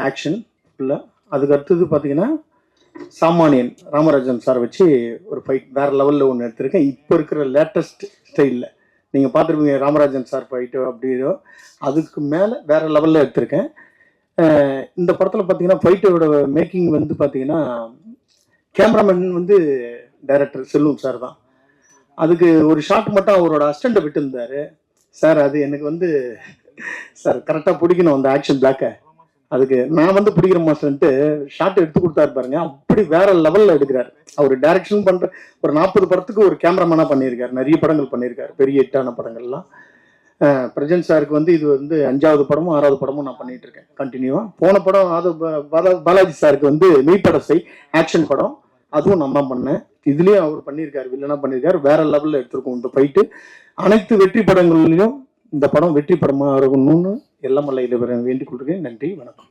Action ஃபுல்லாக. அதுக்கு அடுத்தது பார்த்தீங்கன்னா சாமானியன் ராமராஜன் சார் வச்சு ஒரு ஃபைட் வேறு லெவலில் ஒன்று எடுத்திருக்கேன். இப்போ இருக்கிற லேட்டஸ்ட் ஸ்டைலில் நீங்கள் பார்த்துருப்பீங்க ராமராஜன் சார் ஃபைட்டு அப்படியோ, அதுக்கு மேலே வேறு லெவலில் எடுத்திருக்கேன். இந்த படத்தில் பார்த்தீங்கன்னா ஃபைட்டோட மேக்கிங் வந்து பார்த்தீங்கன்னா கேமராமேன் வந்து டைரக்டர் செல்வம் சார் தான். அதுக்கு ஒரு ஷாட் மட்டும் அவரோட அசிஸ்டண்ட்டை விட்டுருந்தார் சார். அது எனக்கு வந்து சார் கரெக்டாக பிடிக்கணும் அந்த ஆக்ஷன் பிளாக்கை. அதுக்கு நான் வந்து பிடிக்கிற மாஸ்டர்ன்ட்டு ஷாட் எடுத்து கொடுத்தாரு பாருங்க. அப்படி வேற லெவலில் எடுக்கிறாரு அவர். டைரக்ஷன் பண்ணுற ஒரு 40 படத்துக்கு ஒரு கேமராமேனாக பண்ணியிருக்காரு. நிறைய படங்கள் பண்ணியிருக்காரு, பெரிய ஹிட்டான படங்கள்லாம். பிரஜன் சாருக்கு வந்து இது வந்து 5வது படமும் 6வது படமும் நான் பண்ணிட்டு இருக்கேன் கண்டினியூவா. போன படம் அது பாலாஜி சாருக்கு வந்து மெய்ப்படசை ஆக்ஷன் படம், அதுவும் நான் தான் பண்ணேன். இதுலயும் அவர் பண்ணியிருக்காரு, வில்லனா பண்ணியிருக்காரு. வேற லெவலில் எடுத்திருக்கோம் இந்த ஃபைட்டு. அனைத்து வெற்றி படங்கள்லையும் இந்த படம் வெற்றி படமாக இருக்கணும்னு எல்லாம் வல்ல இறைவனை வேண்டிக் கொள்கிறேன். நன்றி, வணக்கம்.